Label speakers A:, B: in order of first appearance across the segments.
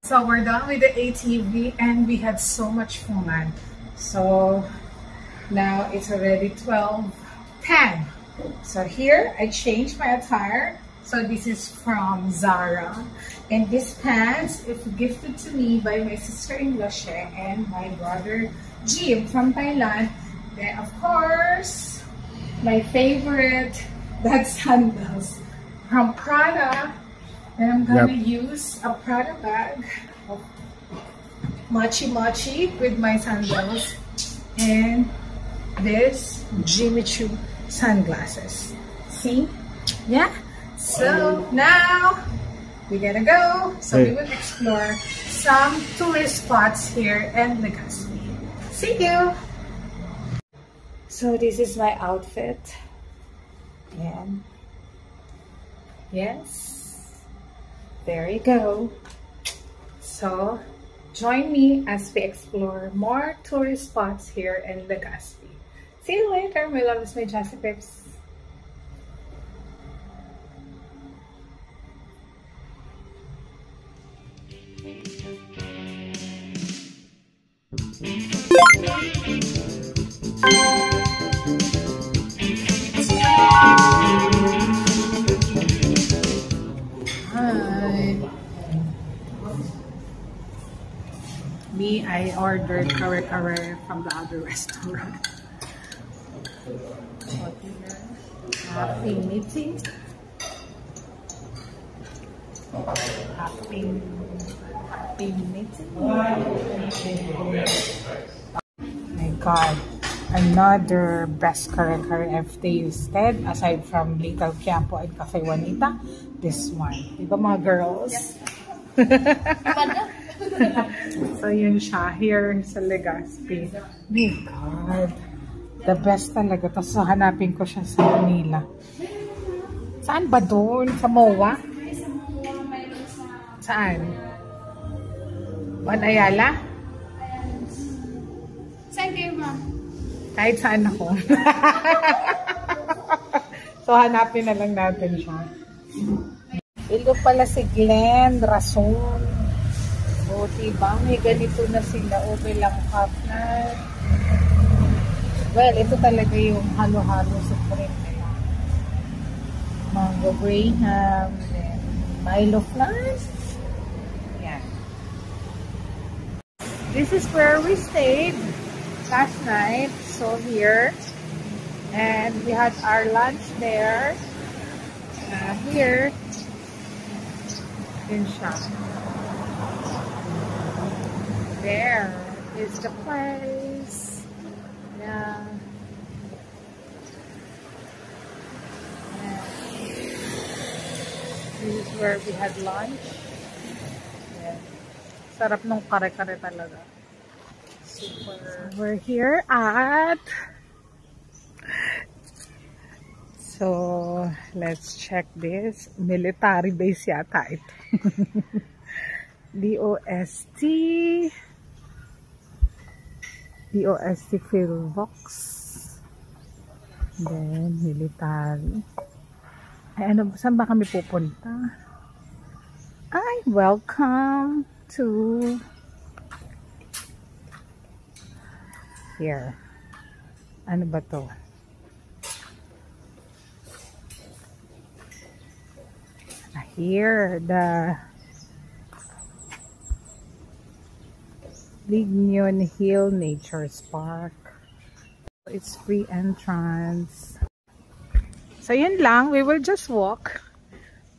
A: So we're done with the ATV and we had so much fun. So now it's already 12:10. So here I changed my attire. So this is from Zara. And these pants is gifted to me by my sister-in-law and my brother Jim from Thailand. Then of course, my favorite, that's sandals from Prada. And I'm gonna use a Prada bag of Mochi Mochi with my sandals and this Jimmy Choo sunglasses. See? Yeah? So now we're gonna go. So we will explore some tourist spots here in Legazpi. See you! So this is my outfit. And yes. There you go. So, join me as we explore more tourist spots here in Legazpi. See you later, my loves, my Jassy Pips. Me, I ordered kare-kare from the other restaurant. Happy meeting. Happy meeting. My God, another best kare-kare I've tasted aside from Little Quiampo and Cafe Juanita. This one. Diba mga girls? So yun siya here sa Legazpi. My God, the best talaga to. So hanapin ko siya sa Manila. Saan ba doon? Sa MOA? Saan? Juan Ayala?
B: Saan kayo, ma'am?
A: Kahit saan ako. So hanapin na lang natin siya. Ilo pala si Glenn Rason. O, diba? May ganito na sila. O, bilang cup na. Well, ito talaga yung halo-halo supreme nila. Mango Graham, then Milo Flash. Yan. This is where we stayed last night. So, here. And we had our lunch there. Here. Yun siya. There is the place. Yeah. This is where we had lunch. Yeah. Sarap nung kare-kare talaga. Super. We're here at... So, let's check this. Military base yata ito. DOST Philvox, then military. Ay, ano, saan ba kami pupunta? Ay, welcome to here. Ano ba to? Here, the Lignion Hill Nature Park. It's free entrance. So yun lang, we will just walk.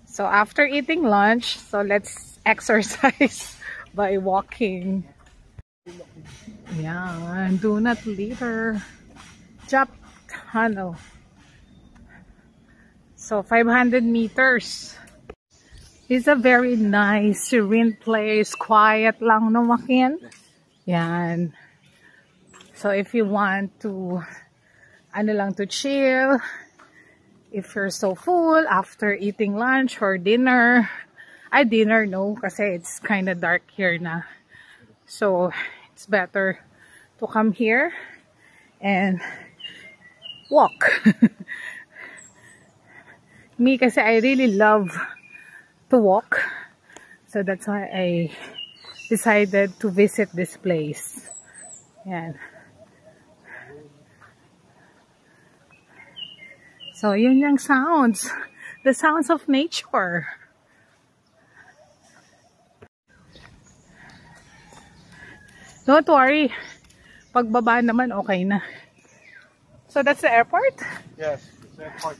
A: So after eating lunch, so let's exercise by walking. Yeah, do not litter. Jump tunnel. So 500 meters. It's a very nice, serene place. Quiet lang no, Makin. Yan. So if you want to, ano lang, to chill, if you're so full after eating lunch or dinner, dinner no, kasi it's kind of dark here na. So it's better to come here and walk. Me kasi I really love to walk. So that's why I decided to visit this place. Yan. So, yun yung sounds. The sounds of nature. Don't worry. Pagbaba naman, okay na. So, that's the airport?
B: Yes, it's the airport.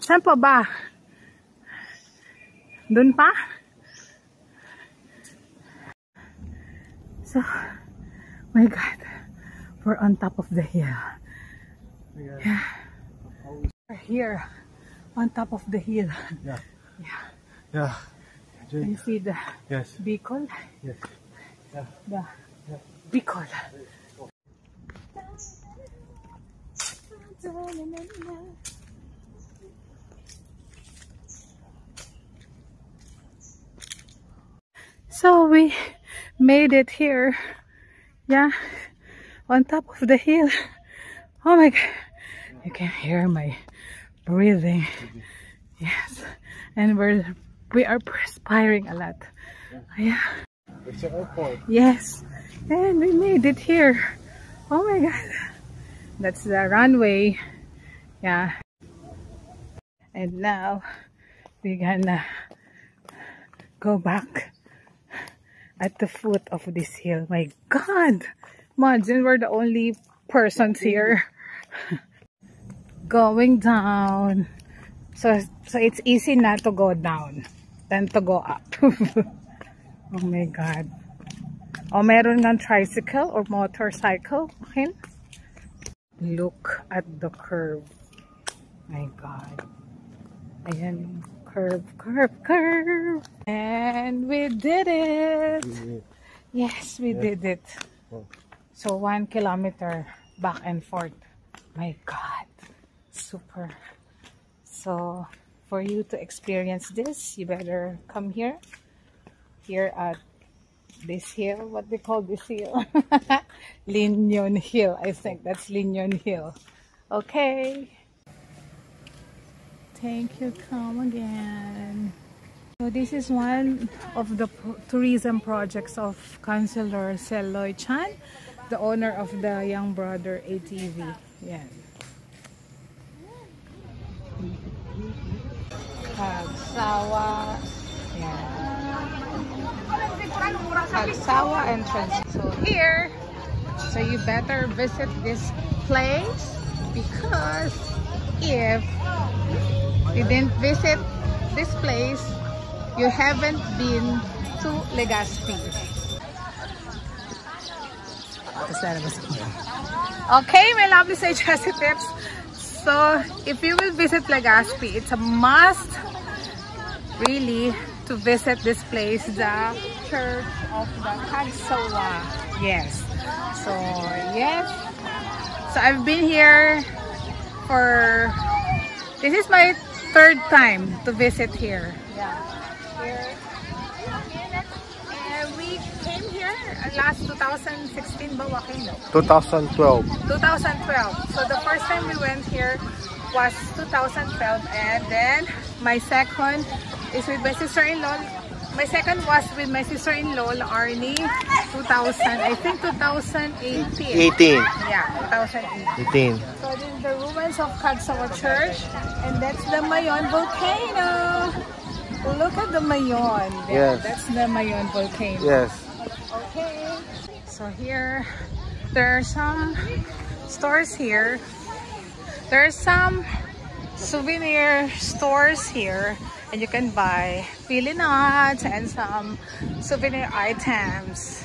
A: Saan pa ba? Doon pa? So, my God, we're on top of the hill. Yeah. We're here, on top of the hill.
B: Yeah.
A: Yeah.
B: Yeah.
A: Can you see the Bicol?
B: Yes. Yeah.
A: The Bicol. So we made it here. Yeah. On top of the hill. Oh my God. You can hear my breathing. Yes. And we are perspiring a lot. Yeah.
B: It's the airport.
A: Yes. And we made it here. Oh my God. That's the runway. Yeah. And now we're gonna go back at the foot of this hill. My God. Imagine we're the only persons here. Going down. So it's easy not to go down than to go up. Oh my God. O meron ng tricycle or motorcycle. Okay. Look at the curve. My God. Ayan. Curve, curve, curve. And we did it. Yes, we did it. So 1 kilometer back and forth. My God. Super. So for you to experience this, you better come here. Here at this hill. What they call this hill? Linyon Hill. I think that's Linyon Hill. Okay. Thank you. Come again. So this is one of the tourism projects of Councilor Seloy Chan, the owner of the Young Brother ATV. Yeah. Sagsawa. Yeah. Sagsawa entrance. So here, so you better visit this place, because if you didn't visit this place, you haven't been to Legazpi. Okay, my lovely Sage Jessie Tips. So if you will visit Legazpi, it's a must really to visit this place, the Church of the Sagsawa. Yes. So yes. So I've been here for, this is my 3rd time to visit here. Yeah. Here. And we came here last 2016 ba walking, no?
B: 2012.
A: 2012. So the first time we went here was 2012, and then my second is with my sister-in-law. My second was with my sister-in-law, Arnie, 2000, I think 2018.
B: 18.
A: Yeah, 2018.
B: 18.
A: So this is the ruins of Sagsawa Church, and that's the Mayon volcano. Look at the Mayon. There.
B: Yes.
A: That's the Mayon volcano.
B: Yes.
A: Okay. So here, there are some stores here. There are some souvenir stores here, and you can buy Philly nuts and some souvenir items.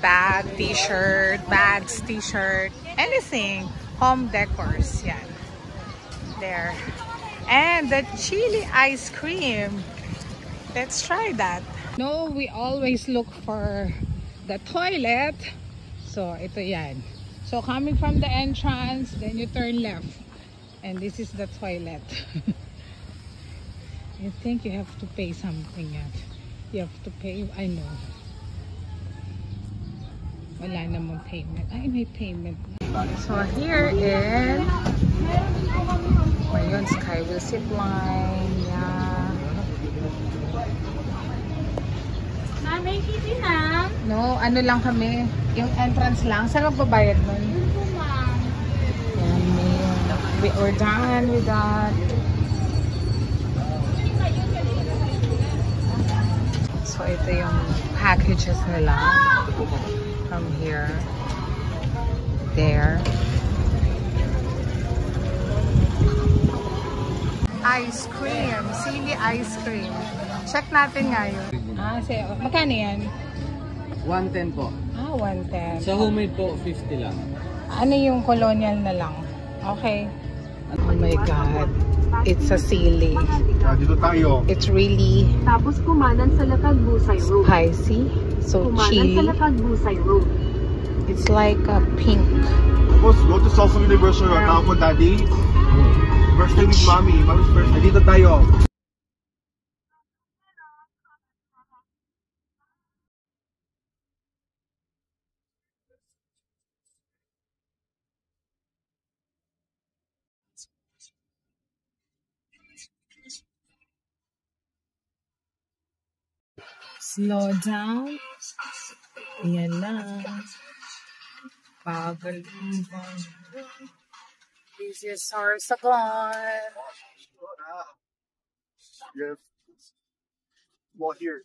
A: Bag, t-shirt, bags, t-shirt, anything. Home decors, yeah. There. And the chili ice cream. Let's try that. No, we always look for the toilet. So, ito yan. So, coming from the entrance, then you turn left. And this is the toilet. I think you have to pay something yet. You have to pay, I know. Wala namang payment. Ay, may payment. So, here is my Dragon Sky will zip line. Yeah.
C: May TV na.
A: No, ano lang kami. Yung entrance lang. Saan magbabayad nun?
C: Yun po, ma'am.
A: We're done with that. So, ito yung packages nila. From here. There. Ice cream. Sili ice cream. Check natin ngayon. Magkano yan?
D: 110 po.
A: 110.
D: Sa homemade po, 50 lang.
A: Ano yung colonial na lang? Okay. Oh my God. It's a sili.
B: Dito tayo.
A: It's really
E: Tapos kumanan sa Lakagbusay Road.
A: spicy. So
E: Kumanan sa
A: chili.
E: Lakagbusay Road.
A: It's like a pink.
B: Tapos, go to Salsa University. Tawag mo, Daddy. First time with Mommy. Mommy's first. Dito tayo.
A: Slow down. Yan lang. Bagal. This is Sorsogon.
B: Yes. Well, here.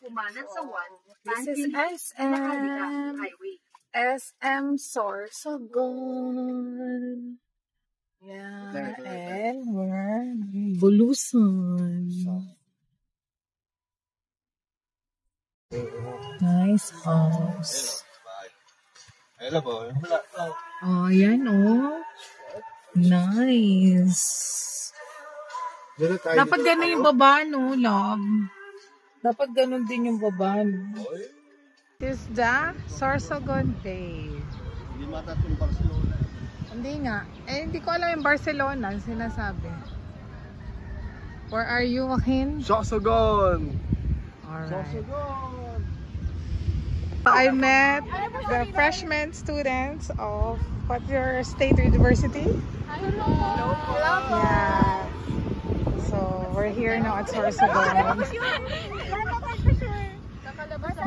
E: Kumanan sa 1.
A: This is SM.
E: Highway.
A: SM Sorsogon. Yeah, and we're Bulusan. Nice house. Oh, yan oh. Nice.
B: Dito tayo.
A: Dapat ganun yung baba, no, love? Dapat ganun din yung baba, no? This is the Sorsogon Bay.
B: Hindi matat yung Barcelona.
A: Hindi nga. Hindi ko alam yung Barcelona, sinasabi. Where are you, Joaquin?
B: Sorsogon.
A: Alright. I met the freshman students of what's your state university? Yeah. So we're here now at Sorsogon.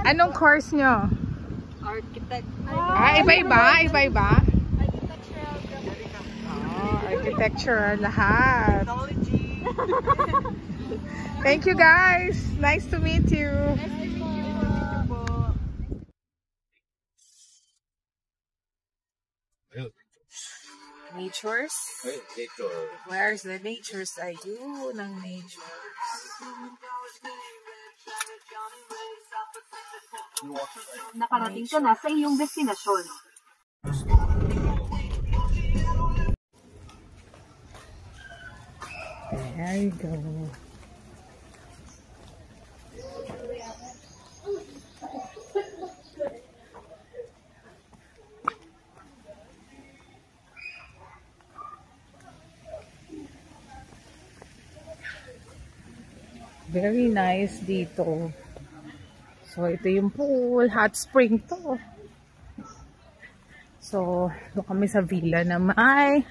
A: Anong course nyo?
E: Architect.
A: Iba-iba? Iba-iba? Architecture lahat. Thank you guys. Nice to meet you. Natures? Where's the natures? Ayun ang natures.
E: Nakarating ka na sa iyong destinasyon.
A: There you go. Very nice dito. So, ito yung pool. Hot spring to. So, doon kami sa villa na may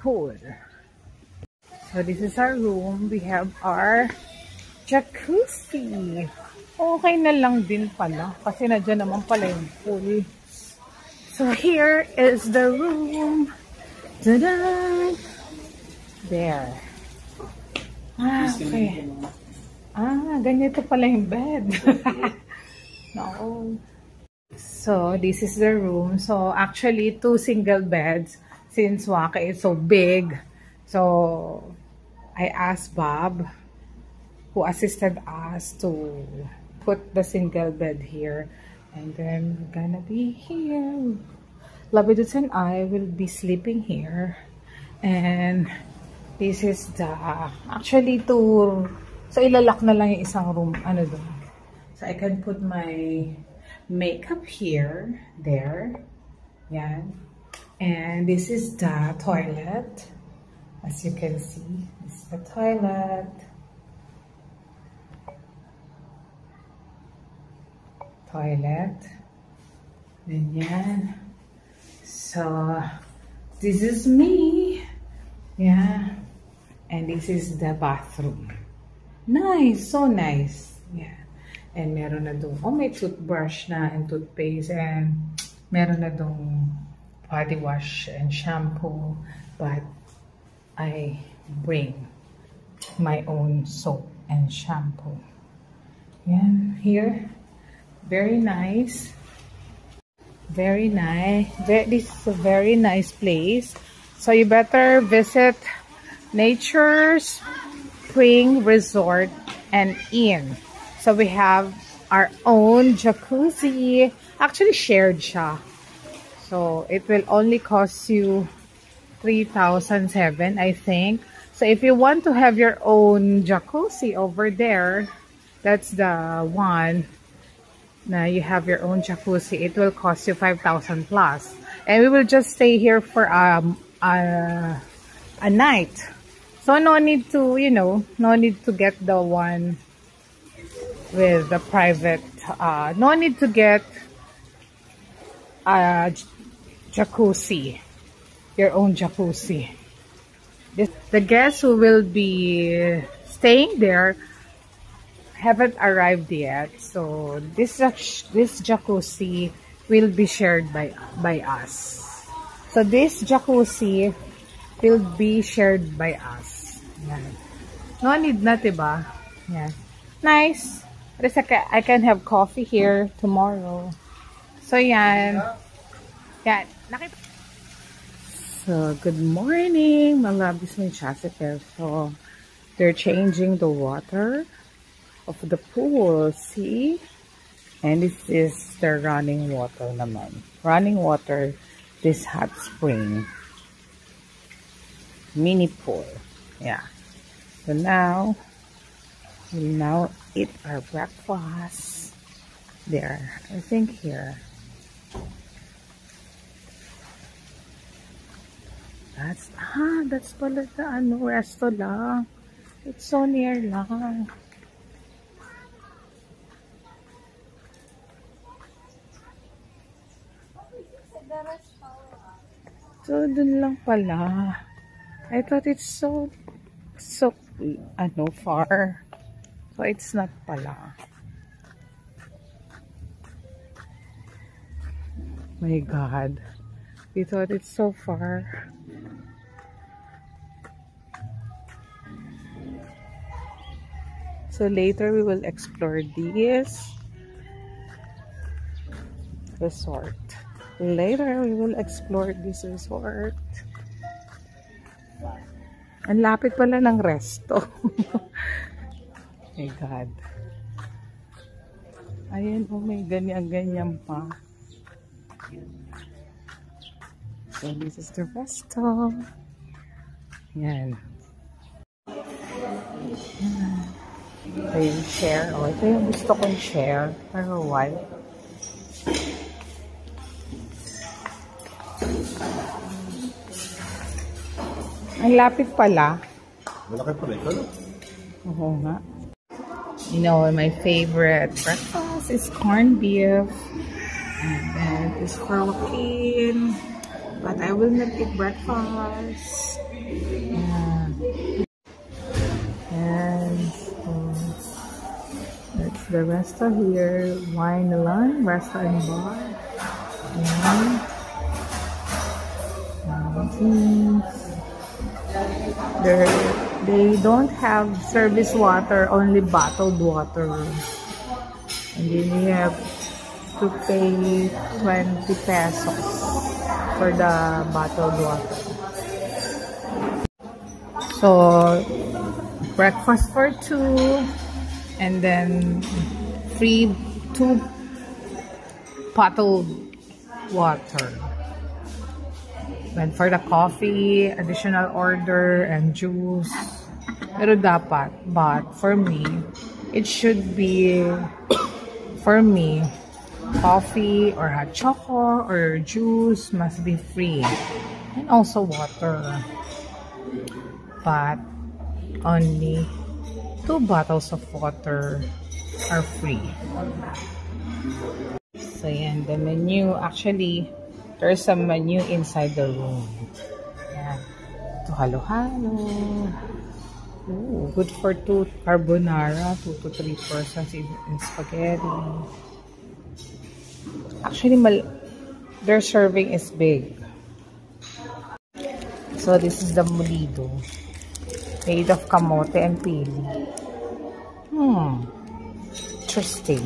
A: pool. So, this is our room. We have our jacuzzi. Okay na lang din pala. Kasi nadyan naman pala yung pool. So, here is the room. Ta-da! There. Okay. Ganito pala yung bed. No. So, this is the room. So, actually, 2 single beds since Waka is so big. So, I asked Bob, who assisted us, to put the single bed here. And then, we're gonna be here. Labiduts and I will be sleeping here. And this is the, actually, so ilalak na lang yung isang room, ano doon. So I can put my makeup here, there, yan. And this is the toilet. As you can see, this is the toilet. Toilet. Then yan. So, this is me. Yeah. And this is the bathroom. Nice. So nice. Yeah. And meron na dong, oh, may toothbrush na and toothpaste. And meron na dong body wash and shampoo. But I bring my own soap and shampoo. Yeah. Here. Very nice. Very nice. This is a very nice place. So you better visit Nature's Spring Resort and Inn. So we have our own jacuzzi. Actually shared siya. So it will only cost you 3,007, I think. So if you want to have your own jacuzzi over there, that's the one. Now you have your own jacuzzi. It will cost you 5,000 plus. And we will just stay here for a night. So no need to, you know, no need to get the one with the private, no need to get a jacuzzi, your own jacuzzi. The guests who will be staying there haven't arrived yet, so this jacuzzi will be shared by us. So this jacuzzi will be shared by us. Yan. No need na, diba? Yeah. Nice. I can have coffee here tomorrow. So yan. Yan. So good morning. Malabis mo yung Chesapeake. So they're changing the water of the pool. See? And this is the running water naman. Running water, this hot spring. Mini pool. Yeah. So now, we'll now eat our breakfast. There. I think here. That's pala the resto lang. It's so near lang. So, dun lang pala. I thought it's so far. So, it's not pala. My God. We thought it's so far. So, later we will explore this resort. Later, we will explore this resort. Ang lapit pala ng resto. My God. Ayan, oh, may ganyan-ganyan pa. So, this is the resto. Yan. Ito yung chair. Oh, ito yung gusto kong chair. Pero why? Ang lapit pala.
B: Malaki pala ito, no?
A: Oo nga. You know, my favorite breakfast is corned beef. And then it's for Joaquin. But I will not eat breakfast. Yeah. And so, that's the resto here. Wine Land, resto and bar. Yeah. They don't have service water, only bottled water. And then you have to pay 20 pesos for the bottled water. So, breakfast for 2, and then free 2 bottled water. And for the coffee, additional order and juice. Pero dapat, but for me, it should be, for me, coffee or hot choco or juice must be free. And also water. But only 2 bottles of water are free. So yan, the menu. Actually, There's some menu inside the room. Yan. Ito, halo-halo. Ooh, good for 2 carbonara, 2 to 3 persons in spaghetti. Actually, their serving is big. So this is the molido, made of kamote and pili. Interesting.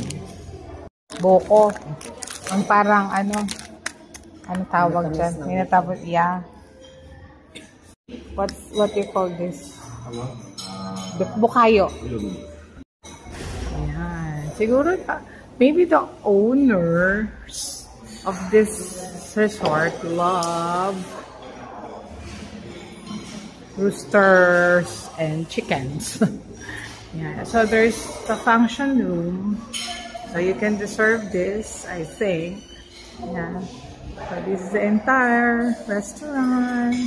A: Boko. Ang parang ano tawag dyan? May natapos, yeah. What do you call this? Bukayo. Ayan. Siguro, maybe the owners of this resort love roosters and chickens. Yeah. So there's the function room. So you can reserve this, I think. Yeah. So this is the entire restaurant.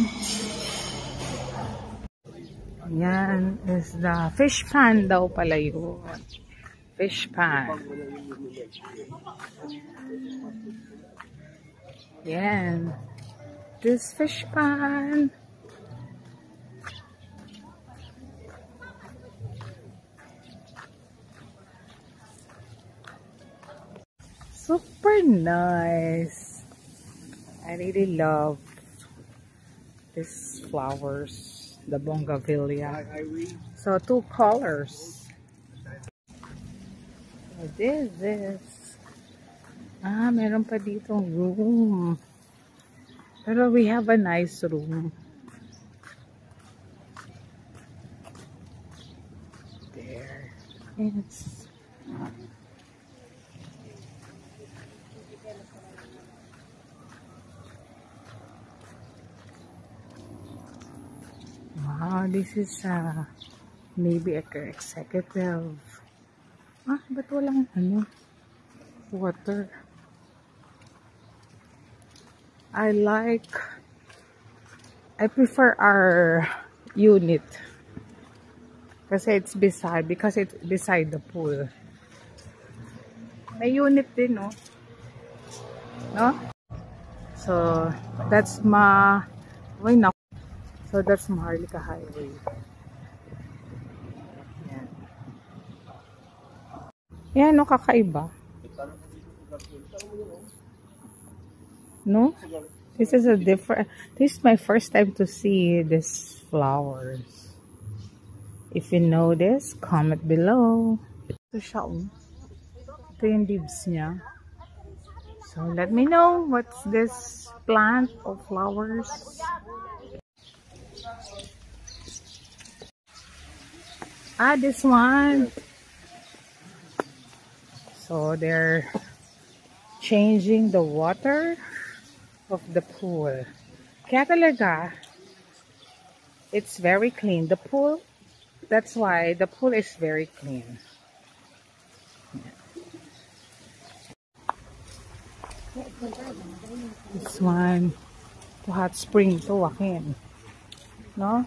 A: Yan is the fish pan daw pala yun. Fish pan. Yan. This fish pan. Super nice. I really love these flowers, the bougainvillea. So 2 colors. What is this? Meron pa ditong room. Pero we have a nice room. There. It's wow, this is maybe a executive. Ba't walang water? I prefer our unit because it's beside the pool. May unit din, no? So that's So that's Maharlika Highway. Yan, no, kakaiba. No? This is this is my first time to see these flowers. If you know this, comment below. Ito siya, ito yung leaves niya. So let me know what's this plant or flowers. This one. So they're changing the water of the pool. Kaya talaga, it's very clean. The pool, that's why the pool is very clean. This one, to hot spring to Joaquin. No?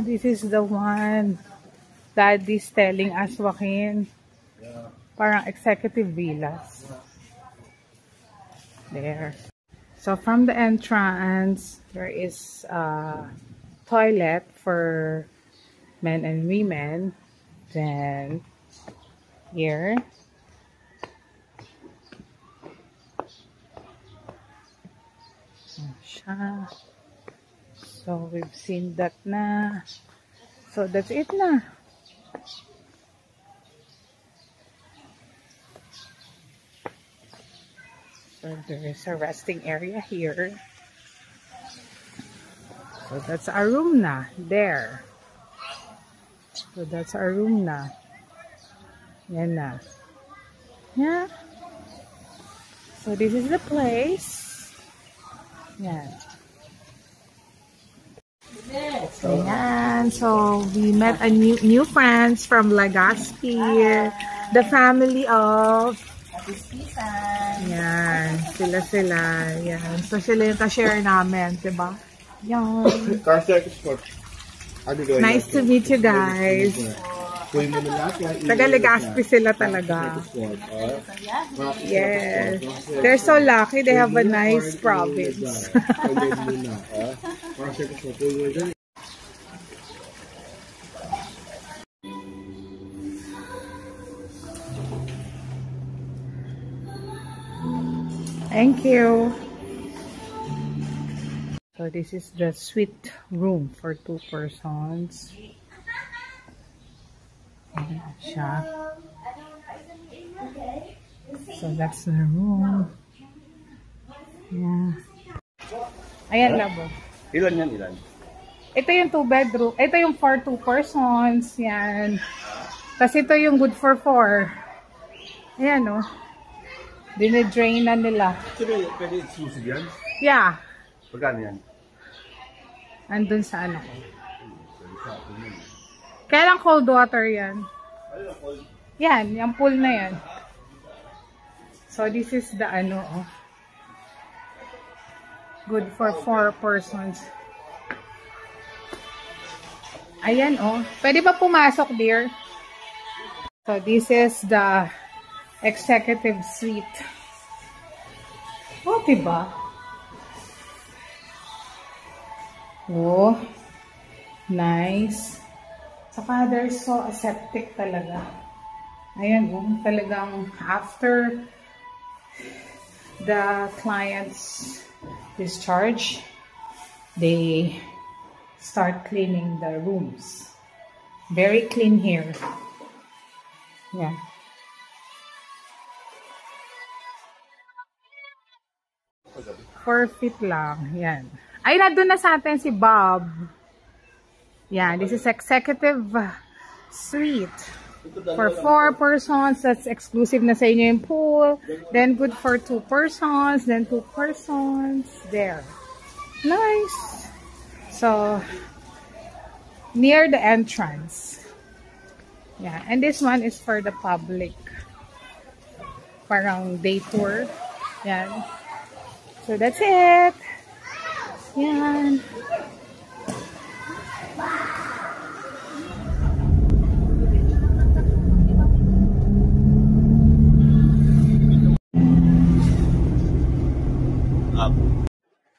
A: This is the one Daddy's telling us, Joaquin. Yeah. Parang executive villas. There. So from the entrance, there is a toilet for men and women. Then here. So we've seen that na. So that's it na. So there is a resting area here. So that's our room na. There. So that's our room na. Yan na. Yeah. So this is the place. Yan. Ayan. So we met a new friends from Legazpi. The family of yan. Sila. Yan. So sila yung ka-share namin, diba? Yan.
B: Car service sport.
A: Nice to meet you guys. Taga Legazpi sila talaga. Yes. They're so lucky. They have a nice province. Thank you. So this is the suite room for 2 persons. Ayan siya. So that's the room. Yeah. Ayan labo.
B: Ilan yan, ilan?
A: Ito yung 2 bedroom. Ito yung for 2 persons. Yan. Tapos ito yung good for 4. Ayan o. Dinidrain na nila.
B: Pwede exclusive yan?
A: Yeah.
B: Pagkano yan?
A: Andun sa ano ko. Kaya lang cold water yan. Yan, yung pool na yan. So this is the ano oh. Good for 4 persons. Ayan oh. Pwede ba pumasok dear? So this is the executive suite. Oh, diba? Oh, nice. Saka they're so aseptic talaga. Ayan, oh, talagang after the client's discharge, they start cleaning the rooms. Very clean here. Yeah. 4 feet lang. Yan. Ay, nandun na sa atin si Bob. Yan. This is executive suite. For 4 persons, that's exclusive na sa inyo yung pool. Then good for 2 persons. Then 2 persons. There. Nice. So, near the entrance. Yeah. And this one is for the public. Parang day tour. Yan. So that's it. Yan.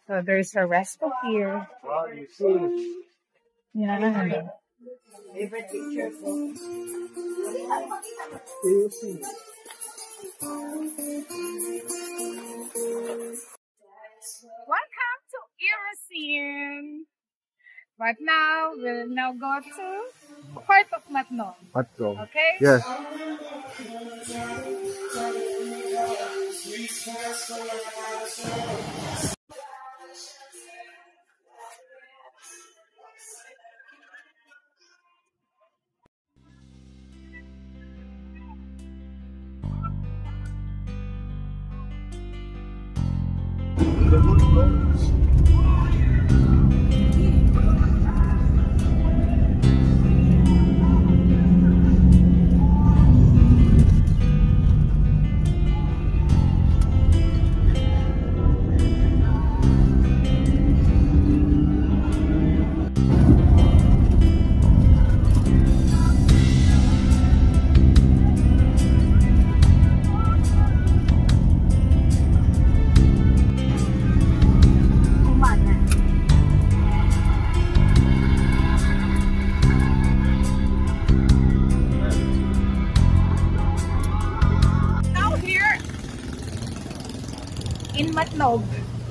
A: So there's a resto here. Yan. Welcome to Irocene. But now, we'll now go to part of Matnog.
B: Matnog.
A: Okay?
B: Yes.
A: In Matnog.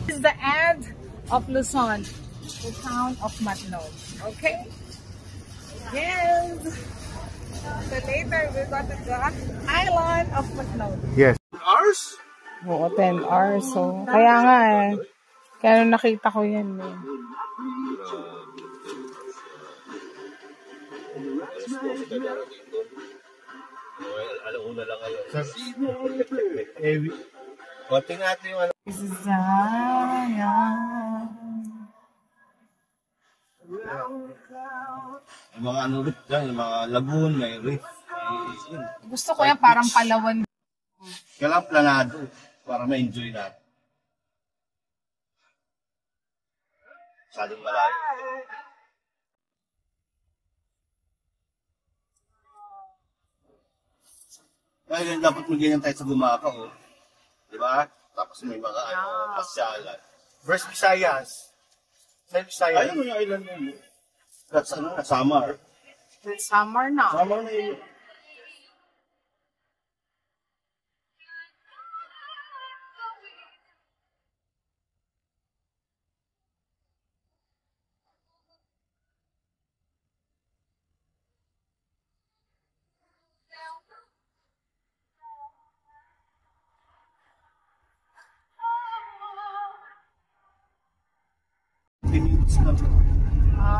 A: This is the end of Luzon, the town of Matnog. Okay? Yes. So later we go to the island of Matnog.
B: Yes. Ours?
A: Oo, 10 hours. So, kaya nga eh. Kaya nung nakita ko yan eh.
B: Alauna lang kayo. Konting natin yung ano.
A: This is Zion.
B: Yung mga ano rin dyan, yung mga lagoon, may reef.
A: Gusto ko yan parang Palawan.
B: Kailangan planado para ma-enjoy natin. Masyadong malayo. Ay, dapat mag-ganyan tayo sa Gumaka, oh. Diba? Tapos may mga pasyalan.
F: First Visayas. First Visayas.
B: Ayun mo yung island mo. That's Samar.
A: Summer na.
B: Samar na yun.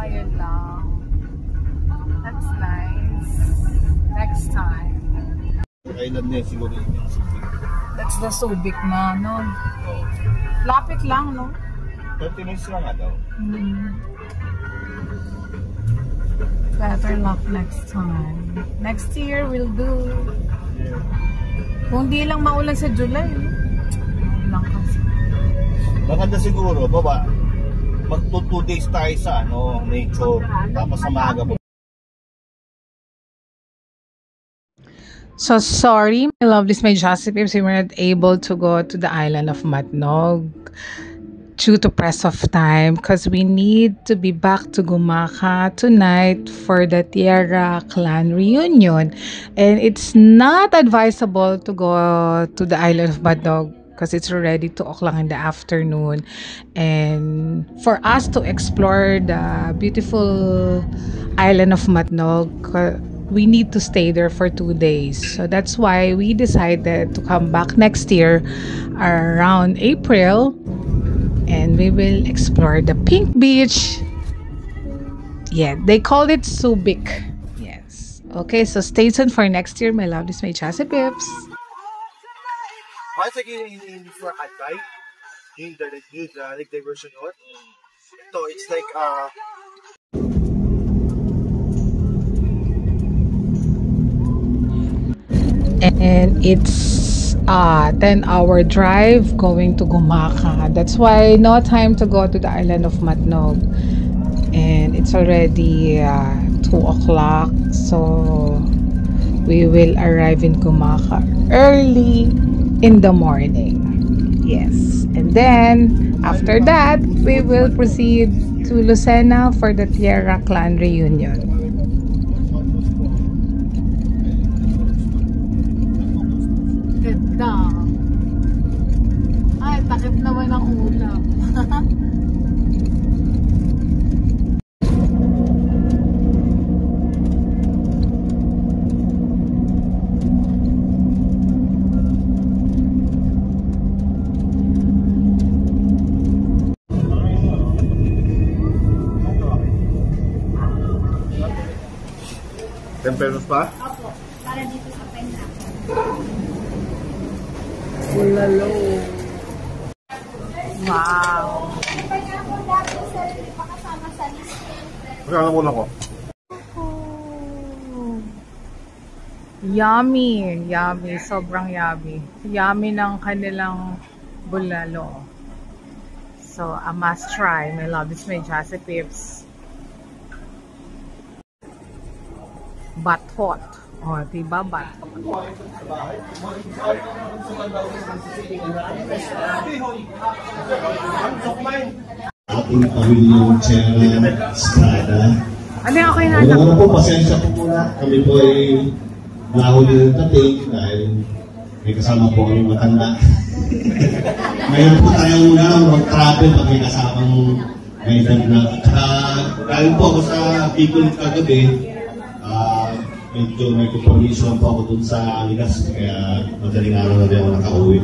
A: Yun lang. That's nice. Next time.
B: Island na yun, siguro yun yung Subic.
A: That's the Subic na, no? Lapit lang, no?
B: 30 minutes lang nga daw.
A: Better luck next time. Next year, we'll do. Kung di lang maulan sa July, lang kasi.
B: Maganda siguro, baba. Mag 2 days tayo sa nature. Tapos sa maaga po.
A: So sorry, my lovelies, my Josephs, we were not able to go to the island of Matnog due to press of time because we need to be back to Gumaka tonight for the Tierra clan reunion, and it's not advisable to go to the island of Matnog because it's already 2 o'clock in the afternoon, and for us to explore the beautiful island of Matnog, we need to stay there for 2 days. So that's why we decided to come back next year around April, and we will explore the Pink Beach. Yeah, they called it Subic. Yes. Okay, so stay tuned for next year, my lovelies, my Chassis Pips.
F: It's like in for Atay, in the like diversion yun. So it's like
A: and it's a 10-hour drive going to Gumaka. That's why no time to go to the island of Matnog, and it's already 2 o'clock, so we will arrive in Gumaka early in the morning. Yes, and then after that we will proceed to Lucena for the Tierra clan reunion. Ganda. Ay, takip naman ang ulam.
B: Temperos pa?
C: Opo, para dito sa pena.
A: Ulalo. Wow.
B: Magkano muna ko?
A: Yummy. Yummy. Sobrang yummy. Yummy ng kanilang bulalo. So, a must try. My love is my Chassis Pips. Bathot. O, diba bathot?
G: Ating Pamilyong Tierra Estrada.
A: Ano yung okay na
G: Una ko na po, pasensya po muna. Kami po ay nahuli ng dating dahil may kasama po kami matanda. Ngayon po tayo muna mag-travel pag may kasamang may dagdag. At saka dahil po ako sa Bicol kagabi, medyo may compromission po ako dun sa Ligas, kaya madaling araw na rin ako nakauwi.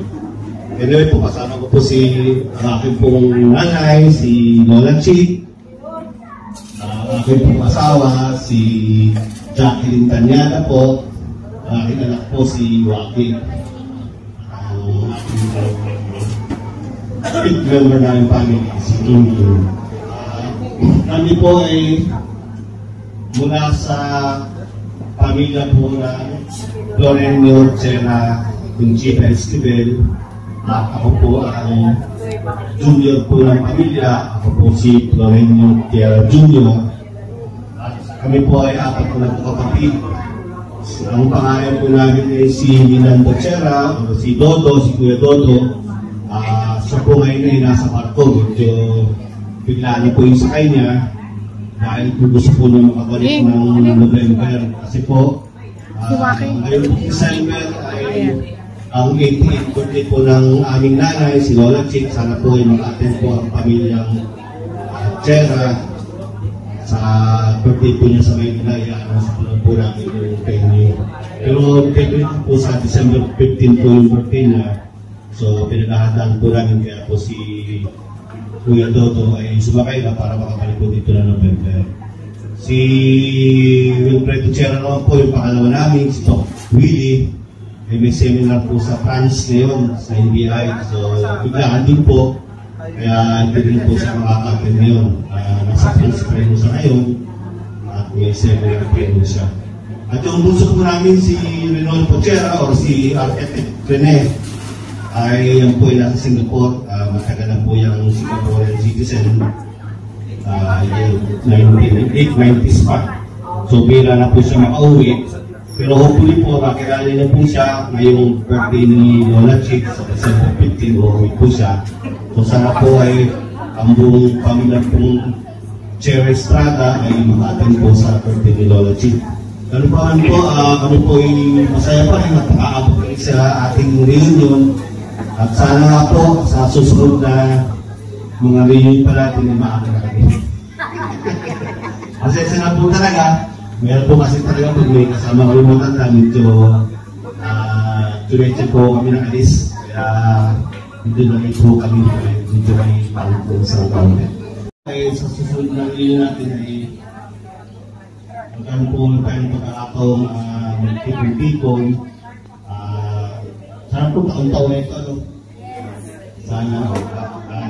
G: Anyway po, kasama ko po si aking pong nanay, si Lola Chi, aking pong asawa, si Jacqueline Tanyada po, aking anak po si Joaquin. Aking member namin family, si Tunto. Kami po ay mula sa pamilya po na Florenio Tierra Conchita Esquivel. Ako po ang junior po ng pamilya. Ako po si Florenio Tierra Junior. At kami po ay 4 na kapatid. Ang pangalan po namin ay si Milan Bachera, o si Dodo, si Kuya Dodo. Siya po ngayon ay nasa barko. Medyo bigla na po yung sakay niya dahil po gusto po niya makabalik ng November. Kasi po, ngayon December ay ang 88th birthday po ng aming nanay, si Lola Chick. Sana po ay maka-attend po ang pamilyang Chera sa birthday po niya sa Maynila. Sa po namin yung venue. Pero definitely po sa December 15 po yung birthday niya. So pinaghahandaan po namin, kaya po si Kuya Dodo ay sumakay na para makabalik po dito na November. Si Wilfredo Chera naman po yung pangalawa namin, si Doc Willie. May seminar po sa France ngayon, sa NBI. So, biglaan din po. Kaya hindi rin po siya makaka-attend ngayon. Nasa France pa rin siya ngayon. At may seminar pa rin siya. At yung bunso po namin, si Renold Pochera or si Architect Rene, ay yan po ay nasa Singapore. Matagal na po yung Singaporean citizen. 1990s pa. So, bila na po siya makauwi. Pero hopefully po, makilala niyo po siya ngayong birthday ni Lola Chick sa December 15, uuwi po siya. So sana po ay ang buong pamilya pong Chera Estrada ay maka-attend po sa birthday ni Lola Chick. Ano pa po, kami po ay masaya pa rin at nakaabot sa ating reunion. At sana nga po sa susunod na mga reunion pa natin ay makakilala. Pasensya na po talaga. Meron po kasi talaga pag may kasama kami matanda, medyo tuloy po kami ng alis. Kaya medyo na po kami, medyo may pangit po sa taon. Kaya sa susunod na rin natin ay magkano po tayong pagkakataong magtipon-tipon. Sana po taon-taon na ito, ano?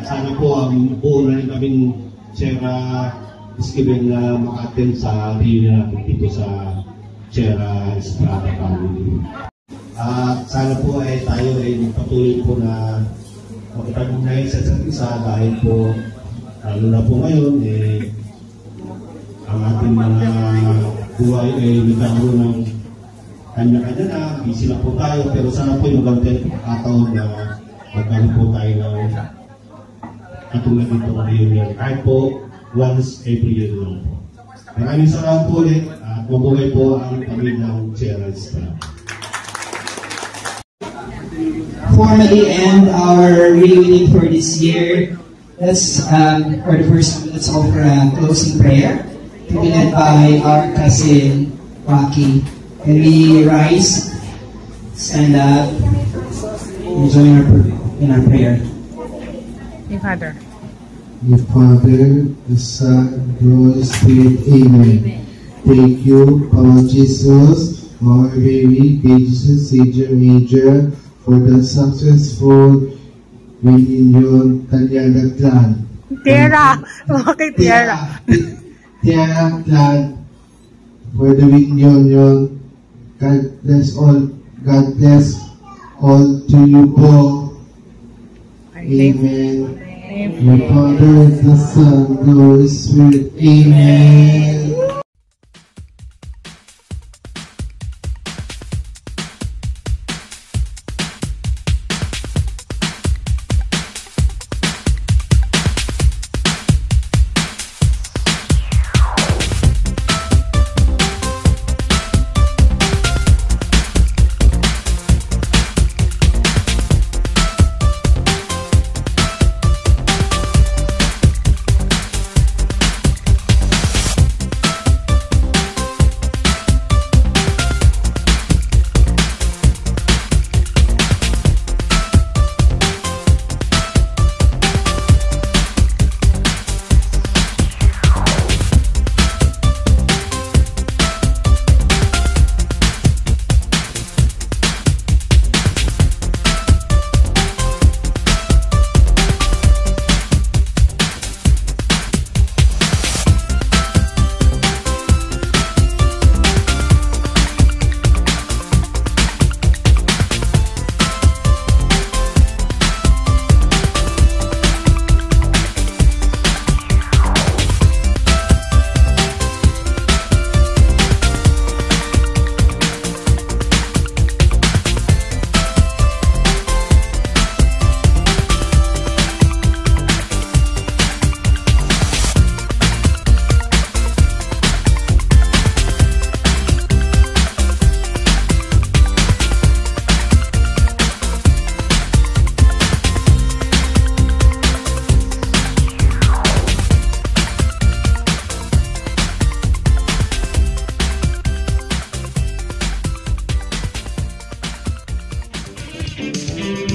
G: Sana po ang buo na rin kaming Chera Esquivel na maka-attend sa reunion natin dito sa Chera Estrada family. At sana po ay tayo ay patuloy po na magpag-ugnay sa isa't isa dahil po lalo na po ngayon ang ating mga buhay ay nagkaroon ng kanya-kanya na, busy na po tayo, pero sana po yung magandang pagkakataon na magkaroon po tayo ng katulad dito ng reunion. Kahit po once every year lang po. Maraming salamat po ulit at mabuhay po ang pamilyang Chera Estrada.
H: Formally end our reunion for this year. Let's for the first, let's offer a closing prayer to be led by our cousin Rocky. Can we rise, stand up, and join in our prayer?
A: Hey, Father.
I: The Father, the Son, the Holy Spirit. Amen. Thank you, our Jesus, our very gracious Savior Major, for the successful reunion Tanyana clan.
A: Tierra! Bakit Tierra?
I: Tierra clan for the reunion. God bless all. God bless all to you all. Amen. The Father, the Son, the Holy Spirit. Amen.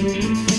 A: you.